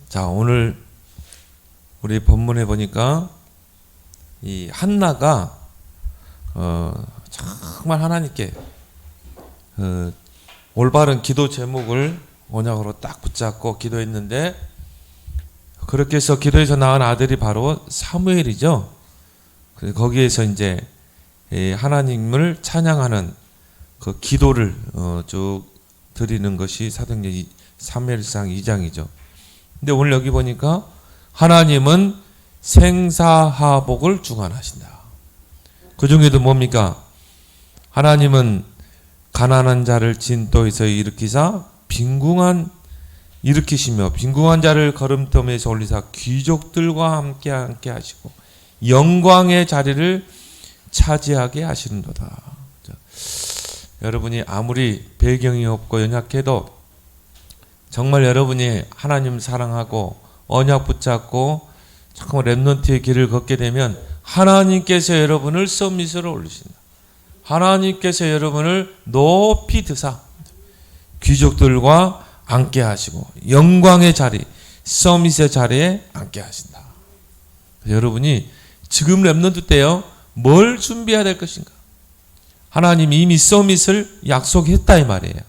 자, 오늘 우리 본문에 보니까 이 한나가 정말 하나님께 올바른 기도 제목을 언약으로 딱 붙잡고 기도했는데, 그렇게 해서 기도해서 낳은 아들이 바로 사무엘이죠. 거기에서 이제 하나님을 찬양하는 그 기도를 쭉 드리는 것이 사도행전 사무엘상 2장이죠. 근데 오늘 여기 보니까 하나님은 생사하복을 주관하신다. 그 중에도 뭡니까? 하나님은 가난한 자를 진토에서 일으키사 일으키시며 빈궁한 자를 거름더미에서 올리사 귀족들과 함께 하시고 영광의 자리를 차지하게 하시는도다. 여러분이 아무리 배경이 없고 연약해도 정말 여러분이 하나님 사랑하고 언약 붙잡고 정말 렘넌트의 길을 걷게 되면 하나님께서 여러분을 서밋으로 올리신다. 하나님께서 여러분을 높이 드사 귀족들과 앉게 하시고 영광의 자리, 서밋의 자리에 앉게 하신다. 여러분이 지금 렘넌트 때요, 뭘 준비해야 될 것인가? 하나님이 이미 서밋을 약속했다 이 말이에요.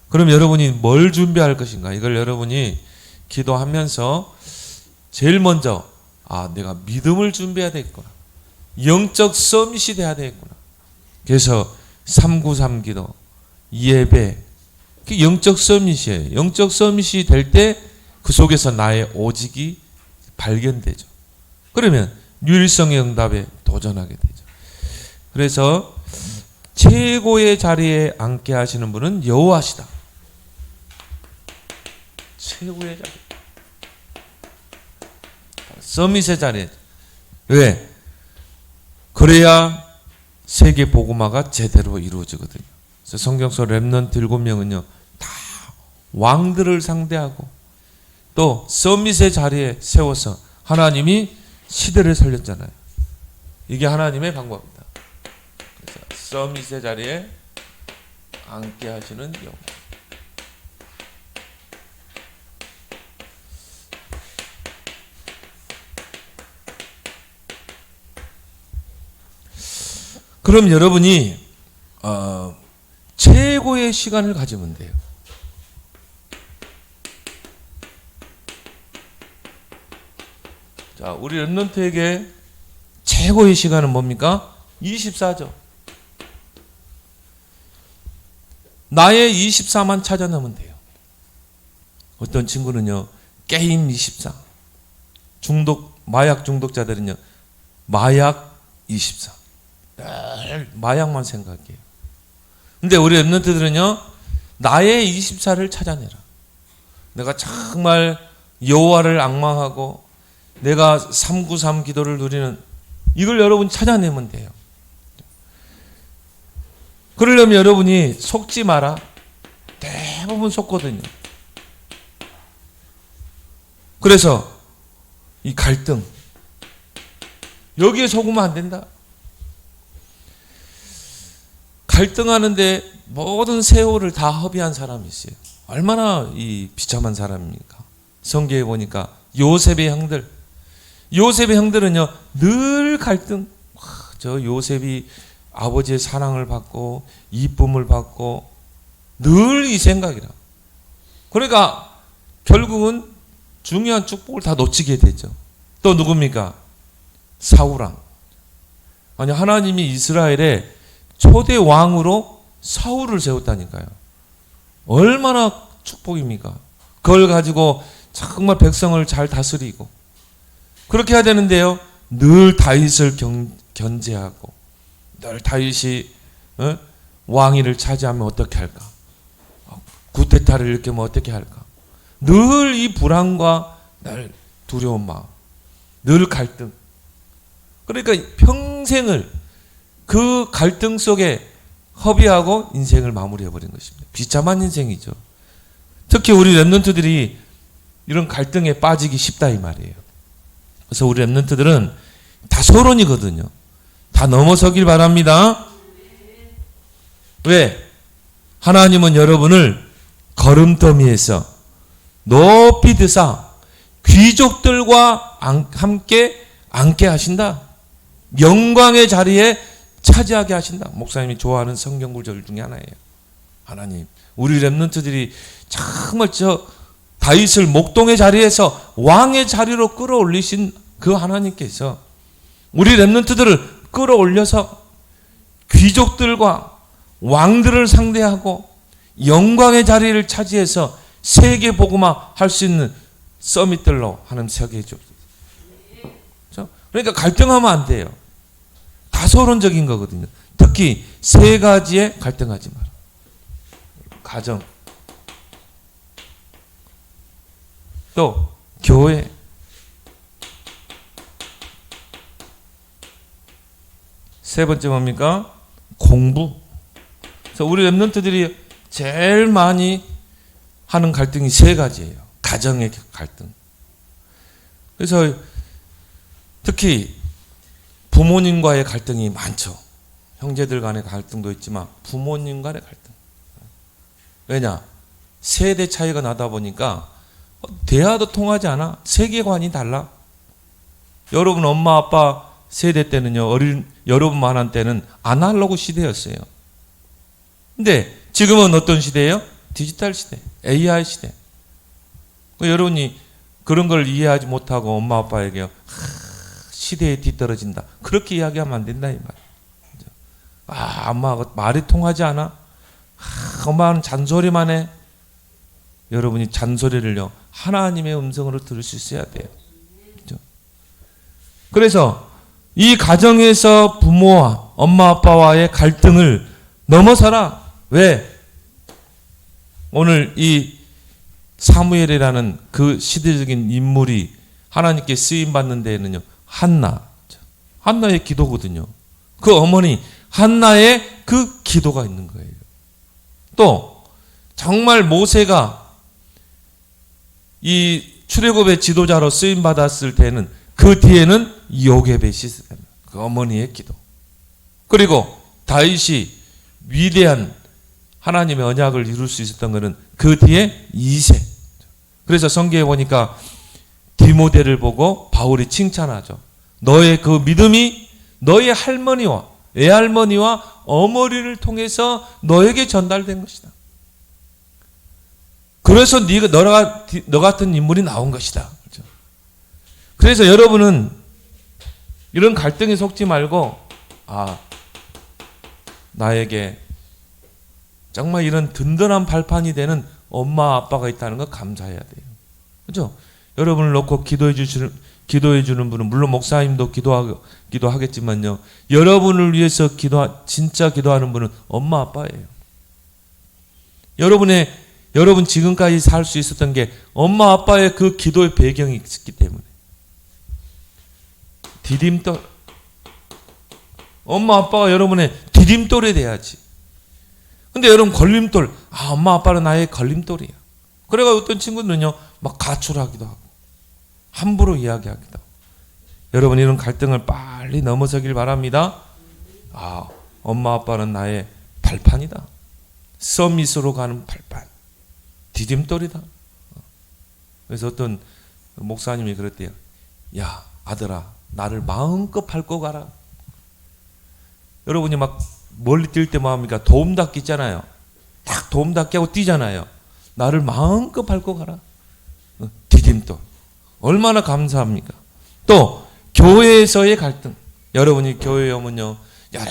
그럼 여러분이 뭘 준비할 것인가? 이걸 여러분이 기도하면서 제일 먼저 내가 믿음을 준비해야 되겠구나. 영적 서밋이 돼야 되겠구나. 그래서 393 기도, 예배, 그게 영적 서밋이에요. 영적 서밋이 될 때 그 속에서 나의 오직이 발견되죠. 그러면 유일성의 응답에 도전하게 되죠. 그래서 최고의 자리에 앉게 하시는 분은 여호와시다. 최고의 자리, 서밋의 자리에. 왜? 그래야 세계 복음화가 제대로 이루어지거든요. 그래서 성경 속 렘넌트 7명은요 다 왕들을 상대하고 또 서밋의 자리에 세워서 하나님이 시대를 살렸잖아요. 이게 하나님의 방법입니다. 그래서 서밋의 자리에 앉게 하시는 영광. 그럼 여러분이 최고의 시간을 가지면 돼요. 자, 우리 렘넌트에게 최고의 시간은 뭡니까? 24죠. 나의 24만 찾아내면 돼요. 어떤 친구는요, 게임 24. 마약 중독자들은요, 마약 24. 늘 마약만 생각해요. 근데 우리 렘넌트들은요, 나의 24를 찾아내라. 내가 정말 여호와를 앙망하고 내가 393 기도를 누리는 이걸 여러분 찾아내면 돼요. 그러려면 여러분이 속지 마라. 대부분 속거든요. 그래서 이 갈등, 여기에 속으면 안 된다. 갈등하는데 모든 세월을 다 허비한 사람이 있어요. 얼마나 이 비참한 사람입니까? 성경에 보니까 요셉의 형들은요 늘 갈등. 저 요셉이 아버지의 사랑을 받고 이쁨을 받고 늘 이 생각이라. 그러니까 결국은 중요한 축복을 다 놓치게 되죠. 또 누굽니까? 사울왕. 아니, 하나님이 이스라엘에 초대 왕으로 사울을 세웠다니까요. 얼마나 축복입니까? 그걸 가지고 정말 백성을 잘 다스리고 그렇게 해야 되는데요, 늘 다윗을 견제하고 늘 다윗이 왕위를 차지하면 어떻게 할까? 구테타를 일으키면 어떻게 할까? 늘 이 불안과 늘 두려운 마음, 늘 갈등. 그러니까 평생을 그 갈등 속에 허비하고 인생을 마무리해버린 것입니다. 비참한 인생이죠. 특히 우리 렘넌트들이 이런 갈등에 빠지기 쉽다 이 말이에요. 그래서 우리 렘넌트들은 다 서론이거든요. 다 넘어서길 바랍니다. 왜? 하나님은 여러분을 걸음더미에서 높이 드사 귀족들과 함께 앉게 하신다. 영광의 자리에 차지하게 하신다. 목사님이 좋아하는 성경 구절 중에 하나예요. 하나님, 우리 렘넌트들이 정말 저 다윗을 목동의 자리에서 왕의 자리로 끌어올리신 그 하나님께서 우리 렘넌트들을 끌어올려서 귀족들과 왕들을 상대하고 영광의 자리를 차지해서 세계 복음화 할 수 있는 서밋들로 하나님 세계해 주옵소서. 그러니까 갈등하면 안 돼요. 다소론적인 거거든요. 특히 세 가지에 갈등하지 마라. 가정, 또 교회, 세 번째 뭡니까? 공부. 그래서 우리 렘넌트들이 제일 많이 하는 갈등이 세 가지예요. 가정의 갈등. 그래서 특히 부모님과의 갈등이 많죠. 형제들 간의 갈등도 있지만 부모님 간의 갈등. 왜냐? 세대 차이가 나다 보니까 대화도 통하지 않아. 세계관이 달라. 여러분 엄마 아빠 세대 때는요, 여러분만 한 때는 아날로그 시대였어요. 근데 지금은 어떤 시대예요? 디지털 시대, AI 시대. 여러분이 그런 걸 이해하지 못하고 엄마 아빠에게 시대에 뒤떨어진다, 그렇게 이야기하면 안 된다 이 말. 엄마가 말이 통하지 않아. 엄마는 잔소리만 해. 여러분이 잔소리를요, 하나님의 음성으로 들을 수 있어야 돼요. 그래서 이 가정에서 부모와 엄마 아빠와의 갈등을 넘어서라. 왜? 오늘 이 사무엘이라는 그 시대적인 인물이 하나님께 쓰임받는 데에는요, 한나의 기도거든요. 그 어머니 한나의 그 기도가 있는 거예요. 또 정말 모세가 이 출애굽의 지도자로 쓰임받았을 때는 그 뒤에는 요게벳이 있어요. 그 어머니의 기도. 그리고 다윗이 위대한 하나님의 언약을 이룰 수 있었던 것은 그 뒤에 이세. 그래서 성경에 보니까 디모데를 보고 바울이 칭찬하죠. 너의 그 믿음이 너의 할머니와 외할머니와 어머니를 통해서 너에게 전달된 것이다. 그래서 너 같은 인물이 나온 것이다. 그래서 여러분은 이런 갈등에 속지 말고, 나에게 정말 이런 든든한 발판이 되는 엄마 아빠가 있다는 거 감사해야 돼요. 그렇죠? 여러분을 놓고 기도해 주는 분은 물론 목사님도 기도하겠지만요, 여러분을 위해서 진짜 기도하는 분은 엄마 아빠예요. 여러분 지금까지 살 수 있었던 게 엄마 아빠의 그 기도의 배경이 있기 때문에. 디딤돌. 엄마 아빠가 여러분의 디딤돌이 돼야지. 근데 여러분 걸림돌. 엄마 아빠는 나의 걸림돌이야. 그래가 어떤 친구들은요, 막 가출하기도 하고 함부로 이야기하기도 하고. 여러분 이런 갈등을 빨리 넘어서길 바랍니다. 엄마 아빠는 나의 발판이다. 서밋으로 가는 발판. 디딤돌이다. 그래서 어떤 목사님이 그랬대요. 야, 아들아, 나를 마음껏 밟고 가라. 여러분이 막 멀리 뛸 때 뭐합니까? 도움닫기 있잖아요. 딱 도움닫기 하고 뛰잖아요. 나를 마음껏 밟고 가라. 디딤돌. 얼마나 감사합니까? 또 교회에서의 갈등. 여러분이 교회에 오면요, 여러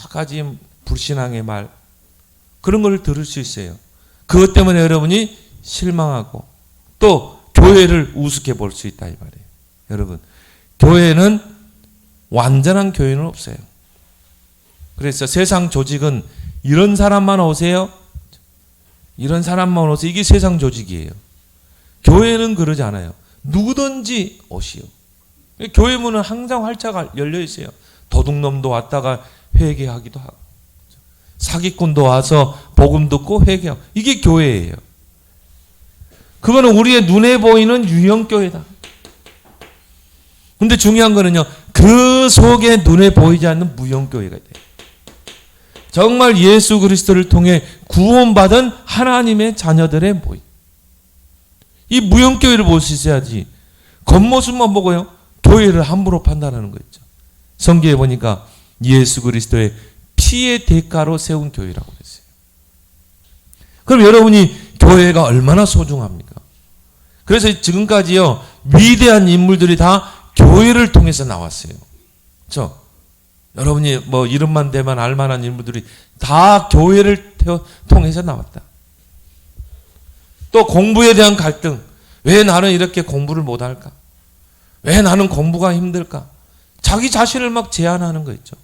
가지 불신앙의 말, 그런 걸 들을 수 있어요. 그것 때문에 여러분이 실망하고 또 교회를 우습게 볼 수 있다 이 말이에요. 여러분, 교회는 완전한 교회는 없어요. 그래서 세상 조직은 이런 사람만 오세요, 이런 사람만 오세요, 이게 세상 조직이에요. 교회는 그러지 않아요. 누구든지 오시오. 교회 문은 항상 활짝 열려 있어요. 도둑놈도 왔다가 회개하기도 하고, 사기꾼도 와서 복음 듣고 회개하고, 이게 교회예요. 그거는 우리의 눈에 보이는 유형교회다. 근데 중요한 거는요, 그 속에 눈에 보이지 않는 무형교회가 돼요. 정말 예수 그리스도를 통해 구원받은 하나님의 자녀들의 모임. 이 무형교회를 볼 수 있어야지. 겉모습만 보고요. 교회를 함부로 판단하는 거 있죠. 성경에 보니까 예수 그리스도의 피의 대가로 세운 교회라고 그랬어요. 그럼 여러분이 교회가 얼마나 소중합니까? 그래서 지금까지요, 위대한 인물들이 다 교회를 통해서 나왔어요. 그렇죠? 여러분이 뭐 이름만 대면 알만한 인물들이 다 교회를 통해서 나왔다. 또 공부에 대한 갈등. 왜 나는 이렇게 공부를 못할까? 왜 나는 공부가 힘들까? 자기 자신을 막 제한하는 거 있죠.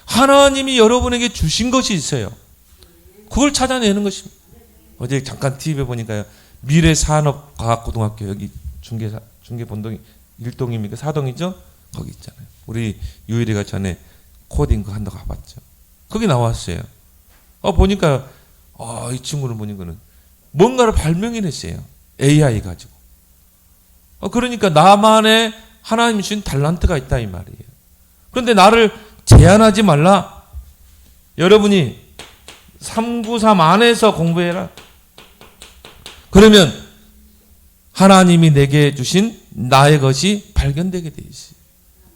하나님이 여러분에게 주신 것이 있어요. 그걸 찾아내는 것입니다. 어제 잠깐 TV에 보니까요. 미래산업과학고등학교 여기 중계본동이 1동입니까? 4동이죠? 거기 있잖아요. 우리 유일이가 전에 코딩 그거 한다고 가봤죠. 거기 나왔어요. 보니까 이 친구는 보니까는 뭔가를 발명해냈어요. AI 가지고. 그러니까 나만의 하나님이 주신 달란트가 있다 이 말이에요. 그런데 나를 제한하지 말라. 여러분이 393 안에서 공부해라. 그러면 하나님이 내게 주신 나의 것이 발견되게 돼 있어요.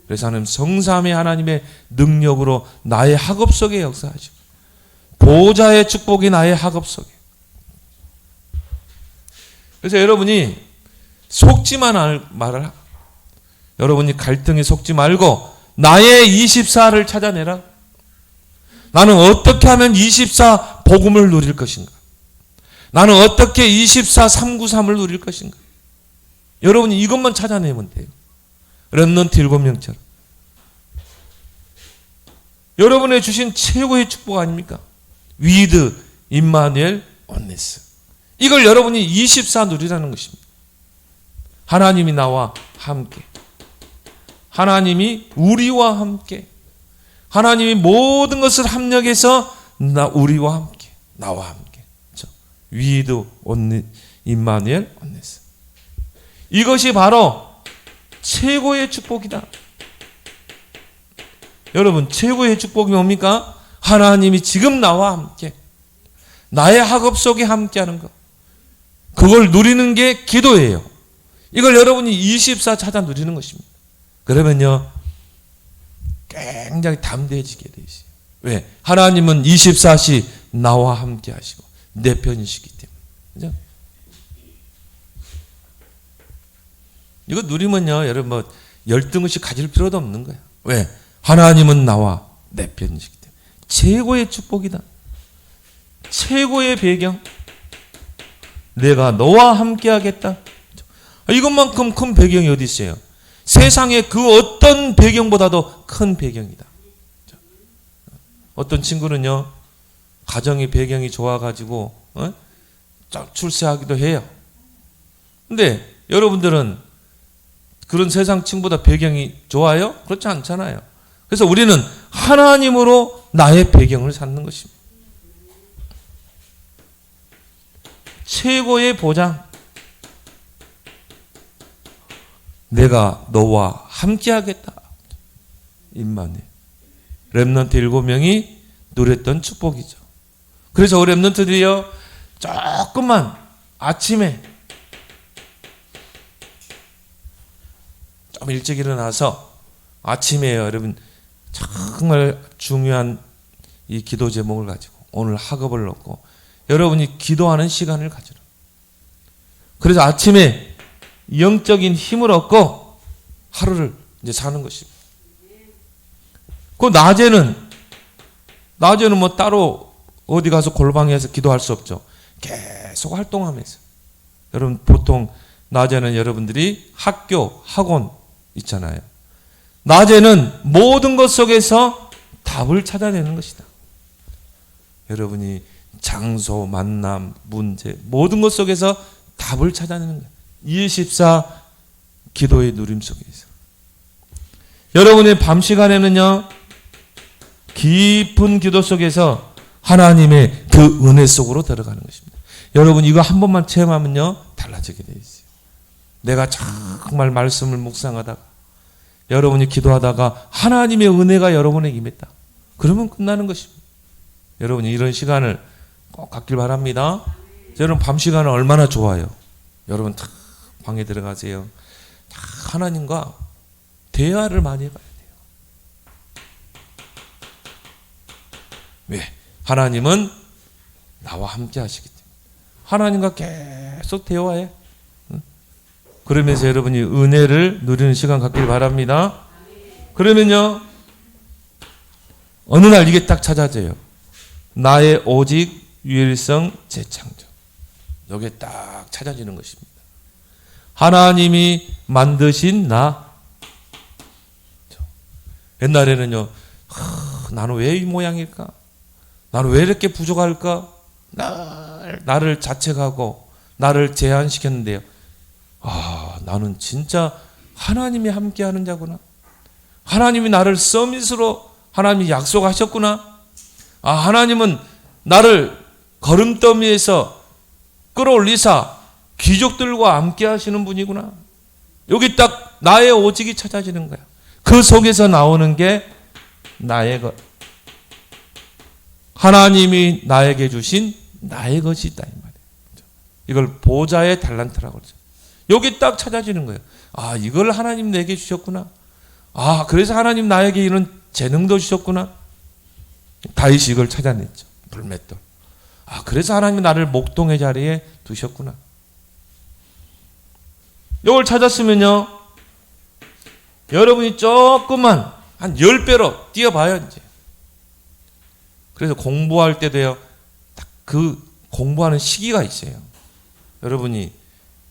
그래서 하나님 성삼위 하나님의 능력으로 나의 학업 속에 역사하시고 보호자의 축복이 나의 학업 속에. 그래서 여러분이 속지만 말을 여러분이 갈등에 속지 말고 나의 24를 찾아내라. 나는 어떻게 하면 24 복음을 누릴 것인가? 나는 어떻게 24 393을 누릴 것인가? 여러분이 이것만 찾아내면 돼요. 렘넌트 7명처럼. 여러분의 주신 최고의 축복 아닙니까? 위드, 임마누엘, 온네스. 이걸 여러분이 24 누리라는 것입니다. 하나님이 나와 함께. 하나님이 우리와 함께. 하나님이 모든 것을 합력해서 우리와 함께. 나와 함께. 위드, 임마누엘, 온네스. 이것이 바로 최고의 축복이다. 여러분, 최고의 축복이 뭡니까? 하나님이 지금 나와 함께 나의 학업 속에 함께하는 것. 그걸 누리는 게 기도예요. 이걸 여러분이 24 찾아 누리는 것입니다. 그러면요, 굉장히 담대해지게 되어요. 왜? 하나님은 24시 나와 함께 하시고 내 편이시기 때문에. 그죠? 이거 누리면요, 여러분 뭐 열등의식 가질 필요도 없는 거예요. 왜? 하나님은 나와 내 편이시기 때문에. 최고의 축복이다. 최고의 배경. 내가 너와 함께 하겠다. 이것만큼 큰 배경이 어디 있어요? 세상에 그 어떤 배경보다도 큰 배경이다. 어떤 친구는요, 가정의 배경이 좋아가지고 출세하기도 해요. 근데 여러분들은 그런 세상 친구보다 배경이 좋아요? 그렇지 않잖아요. 그래서 우리는 하나님으로 나의 배경을 삼는 것입니다. 최고의 보장. 내가 너와 함께 하겠다. 임마누엘. 렘넌트 7명이 누렸던 축복이죠. 그래서 우리 렘넌트들이요, 조금만 아침에 좀 일찍 일어나서 아침에 여러분 정말 중요한 이 기도 제목을 가지고 오늘 학업을 놓고 여러분이 기도하는 시간을 가져라. 그래서 아침에 영적인 힘을 얻고 하루를 이제 사는 것입니다. 그 낮에는 뭐 따로 어디 가서 골방에서 기도할 수 없죠. 계속 활동하면서. 여러분 보통 낮에는 여러분들이 학교, 학원 있잖아요. 낮에는 모든 것 속에서 답을 찾아내는 것이다. 여러분이 장소, 만남, 문제 모든 것 속에서 답을 찾아내는 거예요. 24 기도의 누림 속에서. 여러분의 밤 시간에는요, 깊은 기도 속에서 하나님의 그 은혜 속으로 들어가는 것입니다. 여러분 이거 한 번만 체험하면요, 달라지게 되어 있어요. 내가 정말 말씀을 묵상하다가 여러분이 기도하다가 하나님의 은혜가 여러분에게 임했다. 그러면 끝나는 것입니다. 여러분이 이런 시간을 꼭 갖길 바랍니다. 여러분 밤 시간은 얼마나 좋아요. 여러분 탁 방에 들어가세요. 하나님과 대화를 많이 해봐야 돼요. 왜? 하나님은 나와 함께 하시기 때문에 하나님과 계속 대화해. 그러면서 여러분이 은혜를 누리는 시간 갖길 바랍니다. 그러면요, 어느 날 이게 딱 찾아져요. 나의 오직 유일성 재창조. 이게 딱 찾아지는 것입니다. 하나님이 만드신 나. 옛날에는요, 나는 왜 이 모양일까? 나는 왜 이렇게 부족할까? 나를 자책하고 나를 제한시켰는데요. 나는 진짜 하나님이 함께하는 자구나. 하나님이 나를 서밋으로 하나님이 약속하셨구나. 하나님은 나를 걸음더미에서 끌어올리사 귀족들과 함께 하시는 분이구나. 여기 딱 나의 오직이 찾아지는 거야. 그 속에서 나오는 게 나의 것. 하나님이 나에게 주신 나의 것이 있다 이 말이에요. 이걸 보좌의 달란트라고 그러죠. 여기 딱 찾아지는 거예요. 이걸 하나님 내게 주셨구나. 그래서 하나님 나에게 이런 재능도 주셨구나. 다윗이 이걸 찾아냈죠. 불맷돌. 그래서 하나님이 나를 목동의 자리에 두셨구나. 이걸 찾았으면요, 여러분이 조금만 한 10배로 뛰어봐요 이제. 그래서 공부할 때도요, 딱 그 공부하는 시기가 있어요. 여러분이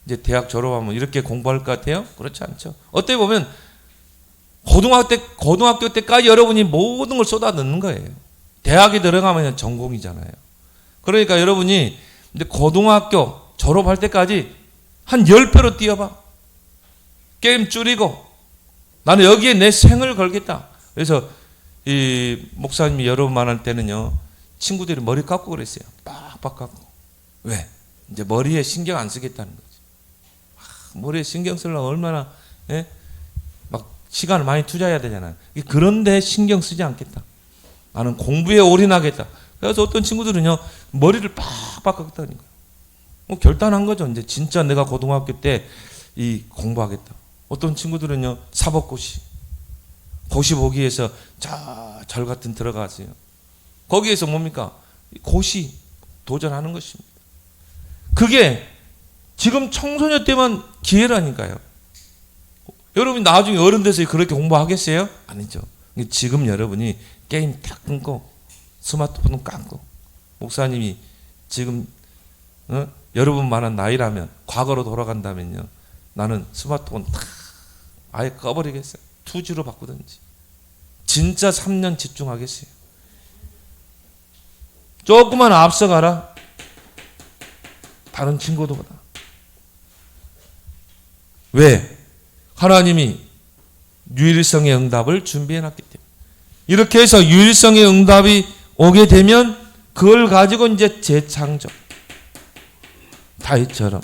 이제 대학 졸업하면 이렇게 공부할 것 같아요? 그렇지 않죠. 어떻게 보면 고등학교 때까지 여러분이 모든 걸 쏟아 넣는 거예요. 대학에 들어가면 전공이잖아요. 그러니까 여러분이 이제 고등학교 졸업할 때까지 한 10배로 뛰어봐. 게임 줄이고 나는 여기에 내 생을 걸겠다. 그래서 이 목사님이 여러분 만날 때는요, 친구들이 머리 깎고 그랬어요. 빡빡 깎고. 왜? 이제 머리에 신경 안 쓰겠다는 거지. 머리에 신경 쓰려면 얼마나 막 시간을 많이 투자해야 되잖아요. 그런데 신경 쓰지 않겠다. 나는 공부에 올인하겠다. 그래서 어떤 친구들은요, 머리를 빡빡 깎다니까. 결단한 거죠. 이제 진짜 내가 고등학교 때 이 공부하겠다. 어떤 친구들은요, 사법고시 고시 보기 위해서 절 같은 들어가세요. 거기에서 뭡니까? 고시 도전하는 것입니다. 그게 지금 청소년 때만 기회라니까요. 여러분이 나중에 어른 돼서 그렇게 공부하겠어요? 아니죠. 지금 여러분이 게임 딱 끊고 스마트폰 깎고, 목사님이 지금 여러분만한 나이라면 과거로 돌아간다면요, 나는 스마트폰 딱 아예 꺼버리겠어요. 2G로 바꾸든지. 진짜 3년 집중하겠어요. 조금만 앞서가라. 다른 친구들보다. 왜? 하나님이 유일성의 응답을 준비해놨기 때문에. 이렇게 해서 유일성의 응답이 오게 되면 그걸 가지고 이제 재창조. 다윗처럼.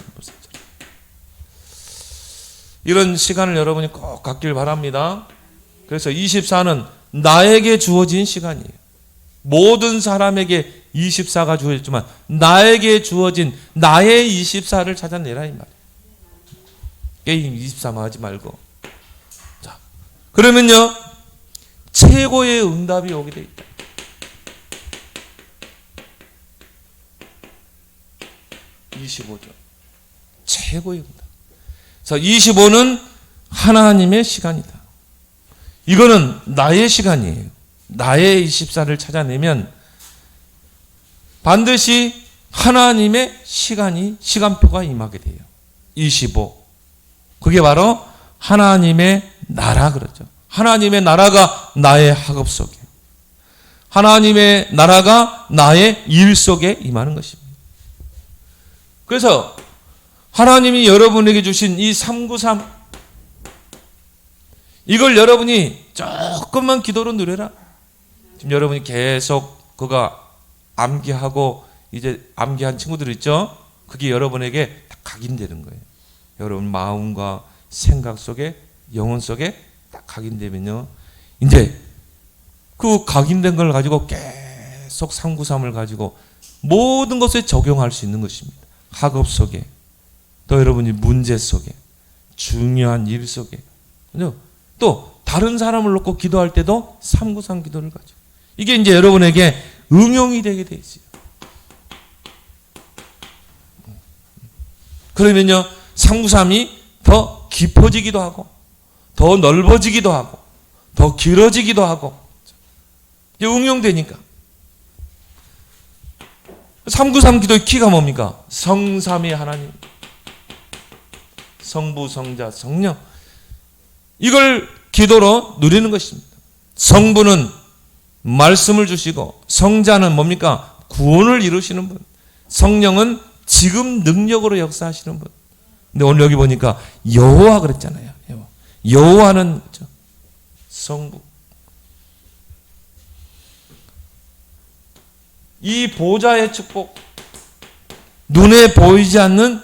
이런 시간을 여러분이 꼭 갖길 바랍니다. 그래서 24는 나에게 주어진 시간이에요. 모든 사람에게 24가 주어졌지만 나에게 주어진 나의 24를 찾아내라 이 말이에요. 게임 23만 하지 말고. 자, 그러면요, 최고의 응답이 오게 돼 있다. 최고의 응답. 그래서 25는 하나님의 시간이다. 이거는 나의 시간이에요. 나의 24를 찾아내면 반드시 하나님의 시간표가 임하게 돼요. 25. 그게 바로 하나님의 나라 그러죠. 하나님의 나라가 나의 학업 속에, 하나님의 나라가 나의 일 속에 임하는 것입니다. 그래서 하나님이 여러분에게 주신 이 393, 이걸 여러분이 조금만 기도로 누려라. 지금 여러분이 계속 그가 암기하고 이제 암기한 친구들 있죠? 그게 여러분에게 딱 각인되는 거예요. 여러분 마음과 생각 속에, 영혼 속에 딱 각인되면요, 이제 그 각인된 걸 가지고 계속 393을 가지고 모든 것에 적용할 수 있는 것입니다. 학업 속에, 또 여러분이 문제 속에, 중요한 일 속에 또 다른 사람을 놓고 기도할 때도 393 기도를 가지고 이게 이제 여러분에게 응용이 되게 돼 있어요. 그러면요 393이 더 깊어지기도 하고 더 넓어지기도 하고 더 길어지기도 하고 이제 응용되니까 393 기도의 키가 뭡니까? 성삼위 하나님, 성부, 성자, 성령, 이걸 기도로 누리는 것입니다. 성부는 말씀을 주시고 성자는 뭡니까? 구원을 이루시는 분, 성령은 지금 능력으로 역사하시는 분. 근데 오늘 여기 보니까 여호와 그랬잖아요. 여호와는 성부. 이 보좌의 축복, 눈에 보이지 않는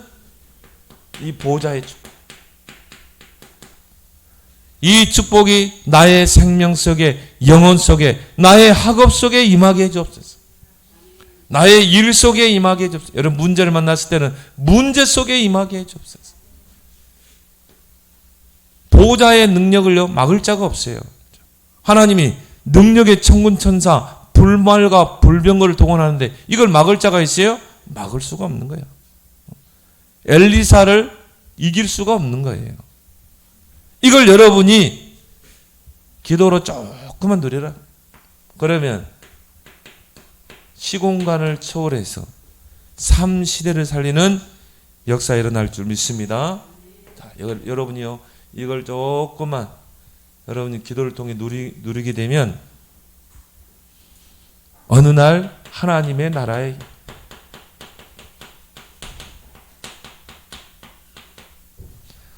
이 보좌의 축복, 이 축복이 나의 생명 속에, 영혼 속에, 나의 학업 속에 임하게 해주옵소서. 나의 일 속에 임하게 해주옵소서. 여러분 문제를 만났을 때는 문제 속에 임하게 해주옵소서. 보좌의 능력을요 막을 자가 없어요. 하나님이 능력의 천군천사 불말과 불병거를 동원하는데 이걸 막을 자가 있어요? 막을 수가 없는 거예요. 엘리사를 이길 수가 없는 거예요. 이걸 여러분이 기도로 조금만 누려라. 그러면 시공간을 초월해서 삶 시대를 살리는 역사가 일어날 줄 믿습니다. 자, 여러분이요 이걸 조금만 여러분이 기도를 통해 누리게 되면 어느 날 하나님의 나라에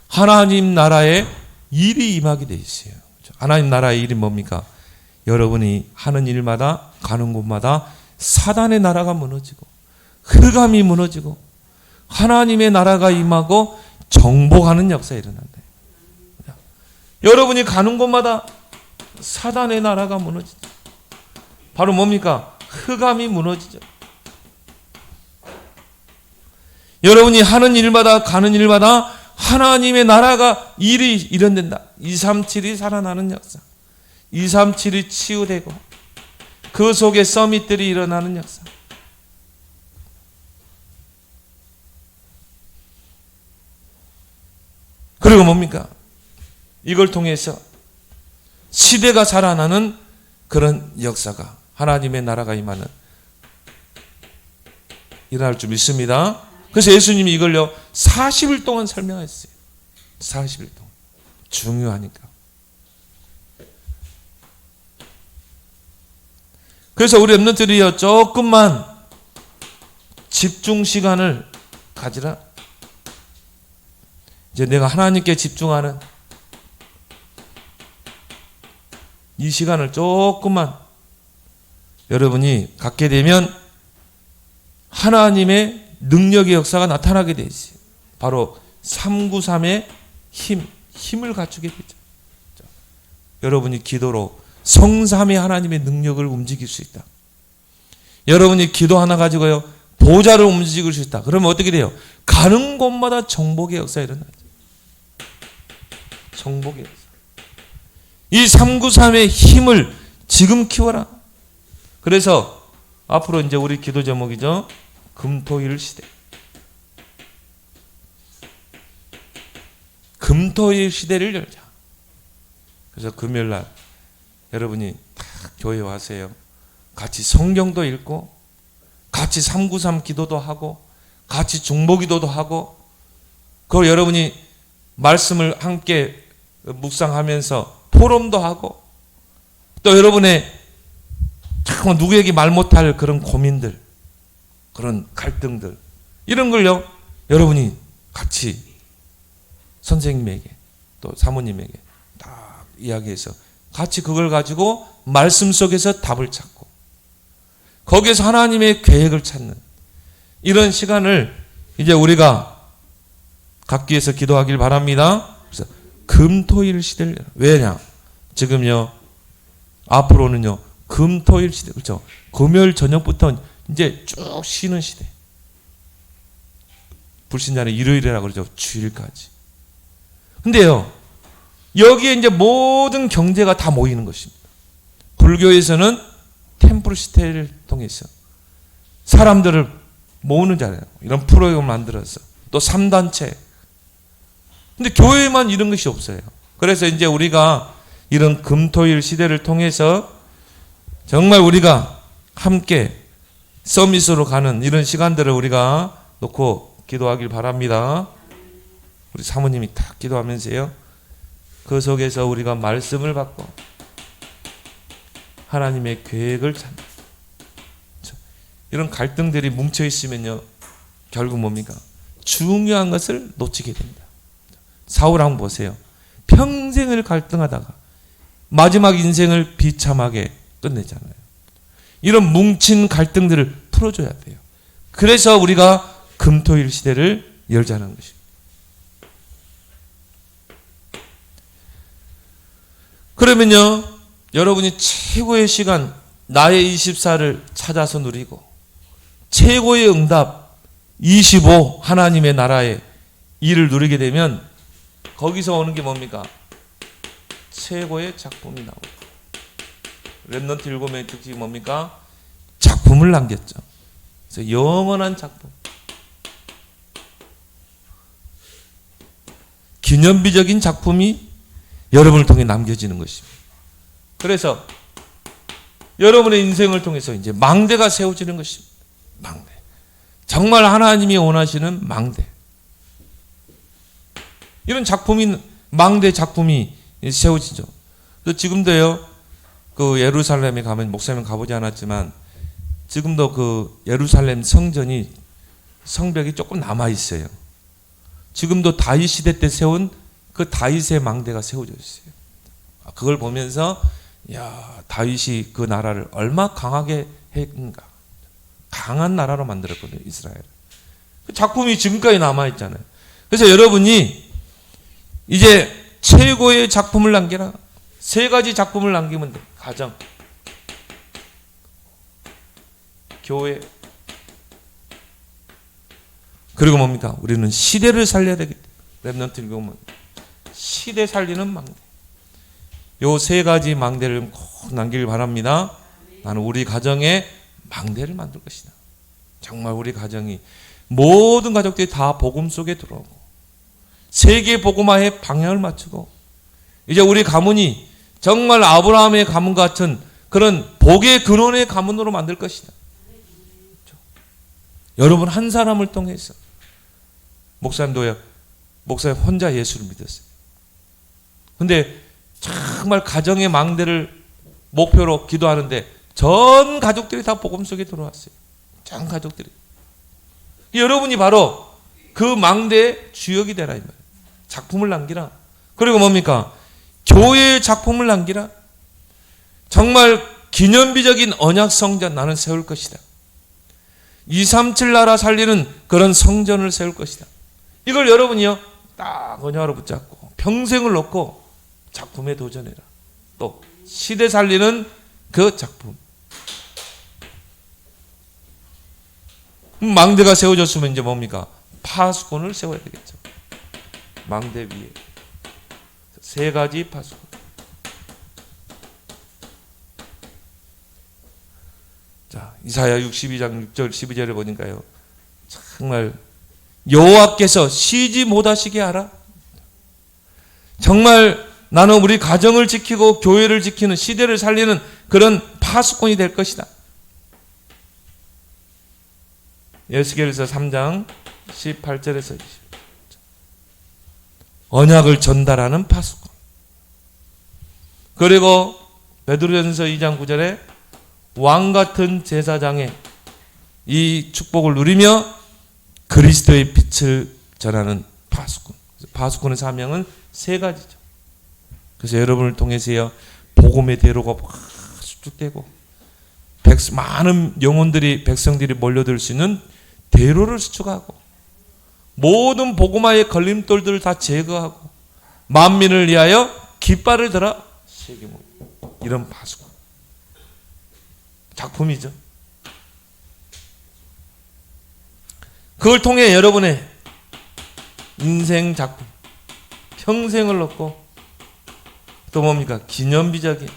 하나님 나라에 일이 임하게 돼 있어요. 하나님 나라의 일이 뭡니까? 여러분이 하는 일마다 가는 곳마다 사단의 나라가 무너지고 흑암이 무너지고 하나님의 나라가 임하고 정복하는 역사가 일어난다. 여러분이 가는 곳마다 사단의 나라가 무너지죠. 바로 뭡니까? 흑암이 무너지죠. 여러분이 하는 일마다 가는 일마다 하나님의 나라가 일이 일어난다. 237이 살아나는 역사. 237이 치유되고 그 속에 서밋들이 일어나는 역사. 그리고 뭡니까? 이걸 통해서 시대가 살아나는 그런 역사가 하나님의 나라가 임하는 일어날 줄 믿습니다. 그래서 예수님이 이걸요 40일 동안 설명했어요. 40일 동안. 중요하니까. 그래서 우리 렘넌트들이요 조금만 집중 시간을 가지라. 이제 내가 하나님께 집중하는 이 시간을 조금만 여러분이 갖게 되면 하나님의 능력의 역사가 나타나게 돼 있어요. 바로 393의 힘을 갖추게 되죠. 여러분이 기도로 성삼위 하나님의 능력을 움직일 수 있다. 여러분이 기도 하나 가지고요 보좌를 움직일 수 있다. 그러면 어떻게 돼요? 가는 곳마다 정복의 역사가 일어나죠. 정복의 역사. 이 393의 힘을 지금 키워라. 그래서 앞으로 이제 우리 기도 제목이죠. 금토일 시대. 금토일 시대를 열자. 그래서 금요일 날 여러분이 다 교회 와세요. 같이 성경도 읽고 같이 393 기도도 하고 같이 중보기도도 하고 그리고 여러분이 말씀을 함께 묵상하면서 포럼도 하고 또 여러분의 참 누구에게 말 못할 그런 고민들 그런 갈등들 이런 걸요 여러분이 같이 선생님에게 또 사모님에게 다 이야기해서 같이 그걸 가지고 말씀 속에서 답을 찾고 거기에서 하나님의 계획을 찾는 이런 시간을 이제 우리가 갖기 위해서 기도하길 바랍니다. 그래서 금토일 시대를 왜냐? 지금요 앞으로는요 금토일 시대 그렇죠? 금요일 저녁부터 이제 쭉 쉬는 시대. 불신자는 일요일이라고 그러죠. 주일까지. 근데요, 여기에 이제 모든 경제가 다 모이는 것입니다. 불교에서는 템플 시테를 통해서 사람들을 모으는잖아요. 이런 프로그램을 만들어서 또 3단체. 근데 교회만 이런 것이 없어요. 그래서 이제 우리가 이런 금토일 시대를 통해서 정말 우리가 함께 서밋으로 가는 이런 시간들을 우리가 놓고 기도하길 바랍니다. 우리 사모님이 딱 기도하면서요, 그 속에서 우리가 말씀을 받고 하나님의 계획을 찾는, 이런 갈등들이 뭉쳐 있으면요, 결국 뭡니까? 중요한 것을 놓치게 됩니다. 사울 한번 보세요. 평생을 갈등하다가 마지막 인생을 비참하게 끝내잖아요. 이런 뭉친 갈등들을 풀어줘야 돼요. 그래서 우리가 금토일 시대를 열자는 것입니다. 그러면요, 여러분이 최고의 시간, 나의 24를 찾아서 누리고 최고의 응답 25 하나님의 나라의 일을 누리게 되면 거기서 오는 게 뭡니까? 최고의 작품이 나오고, 렘넌트 7명의 특징이 뭡니까? 작품을 남겼죠. 그래서 영원한 작품, 기념비적인 작품이 여러분을 통해 남겨지는 것입니다. 그래서 여러분의 인생을 통해서 이제 망대가 세워지는 것입니다. 망대. 정말 하나님이 원하시는 망대. 이런 작품이, 망대 작품이 세워지죠. 그래서 지금도요, 그 예루살렘에 가면, 목사님 가보지 않았지만, 지금도 그 예루살렘 성전이, 성벽이 조금 남아있어요. 지금도 다윗 시대 때 세운 그 다윗의 망대가 세워져 있어요. 그걸 보면서, 야, 다윗이 그 나라를 얼마 강하게 했는가. 강한 나라로 만들었거든요, 이스라엘. 그 작품이 지금까지 남아있잖아요. 그래서 여러분이 이제 최고의 작품을 남겨라. 3가지 작품을 남기면 돼. 가정, 교회, 그리고 뭡니까? 우리는 시대를 살려야 되기 때문에, 렘넌트 읽으면 시대 살리는 망대. 요 3가지 망대를 꼭 남기길 바랍니다. 나는 우리 가정에 망대를 만들 것이다. 정말 우리 가정이, 모든 가족들이 다 복음 속에 들어오고 세계 복음화에 방향을 맞추고, 이제 우리 가문이 정말 아브라함의 가문 같은 그런 복의 근원의 가문으로 만들 것이다. 그렇죠? 여러분 한 사람을 통해서, 목사님도요, 목사님 혼자 예수를 믿었어요. 근데 정말 가정의 망대를 목표로 기도하는데 전 가족들이 다 복음 속에 들어왔어요. 전 가족들이. 여러분이 바로 그 망대의 주역이 되라 이 말이에요. 작품을 남기라. 그리고 뭡니까? 교회의 작품을 남기라. 정말 기념비적인 언약 성전 나는 세울 것이다. 237 나라 살리는 그런 성전을 세울 것이다. 이걸 여러분이요, 딱 언약으로 붙잡고 평생을 놓고 작품에 도전해라. 또 시대 살리는 그 작품. 망대가 세워졌으면 이제 뭡니까? 파수꾼을 세워야 되겠죠. 망대 위에 3가지 파수꾼. 자, 이사야 62장 6절 12절에 보니까요, 정말 여호와께서 쉬지 못하시게 하라. 정말 나는 우리 가정을 지키고 교회를 지키는, 시대를 살리는 그런 파수꾼이 될 것이다. 에스겔서 3장 18절에서 20절. 언약을 전달하는 파수꾼. 그리고 베드로전서 2장 9절에 왕 같은 제사장의 이 축복을 누리며 그리스도의 빛을 전하는 파수꾼. 파수꾼의 사명은 3가지죠. 그래서 여러분을 통해서요, 복음의 대로가 수축되고 많은 영혼들이, 백성들이 몰려들 수 있는 대로를 수축하고, 모든 복음화의 걸림돌들을 다 제거하고, 만민을 위하여 깃발을 들어 세계모, 이런 파수꾼. 작품이죠. 그걸 통해 여러분의 인생 작품, 평생을 얻고 또 뭡니까? 기념비적인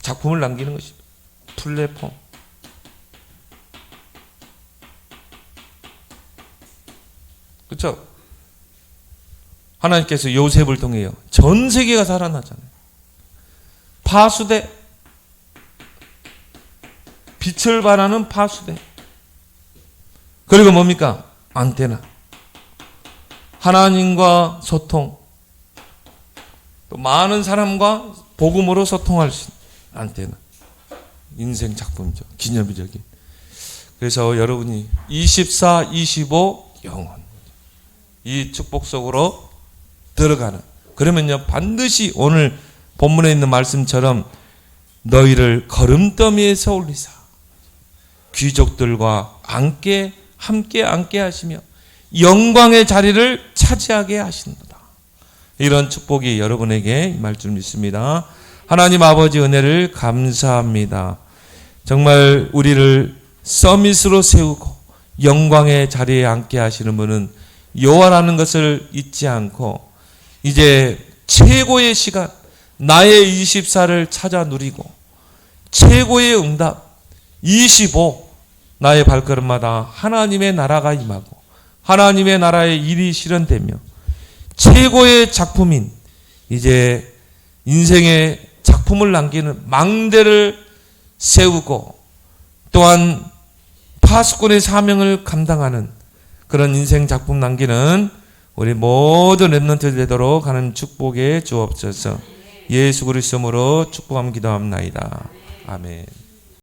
작품을 남기는 것입니다. 플랫폼. 그렇죠? 하나님께서 요셉을 통해요. 전 세계가 살아나잖아요. 파수대. 빛을 발하는 파수대. 그리고 뭡니까? 안테나. 하나님과 소통. 또 많은 사람과 복음으로 소통할 수 있는 안테나. 인생 작품이죠. 기념비적인. 그래서 여러분이 24, 25 영원. 이 축복 속으로 들어가는. 그러면요, 반드시 오늘 본문에 있는 말씀처럼 너희를 걸음더미에서 올리사 귀족들과 함께 하시며 영광의 자리를 차지하게 하신다. 이런 축복이 여러분에게 임할 줄 믿습니다. 하나님 아버지 은혜를 감사합니다. 정말 우리를 서밋으로 세우고 영광의 자리에 앉게 하시는 분은 여호와라는 것을 잊지 않고 이제 최고의 시간, 나의 24를 찾아 누리고 최고의 응답 25, 나의 발걸음마다 하나님의 나라가 임하고 하나님의 나라의 일이 실현되며 최고의 작품인 이제 인생의 작품을 남기는 망대를 세우고 또한 파수꾼의 사명을 감당하는 그런 인생 작품 남기는 우리 모든 렘넌트 되도록 하는 축복에 주옵소서. 예수 그리스도로 축복하며 기도합나이다. 아멘.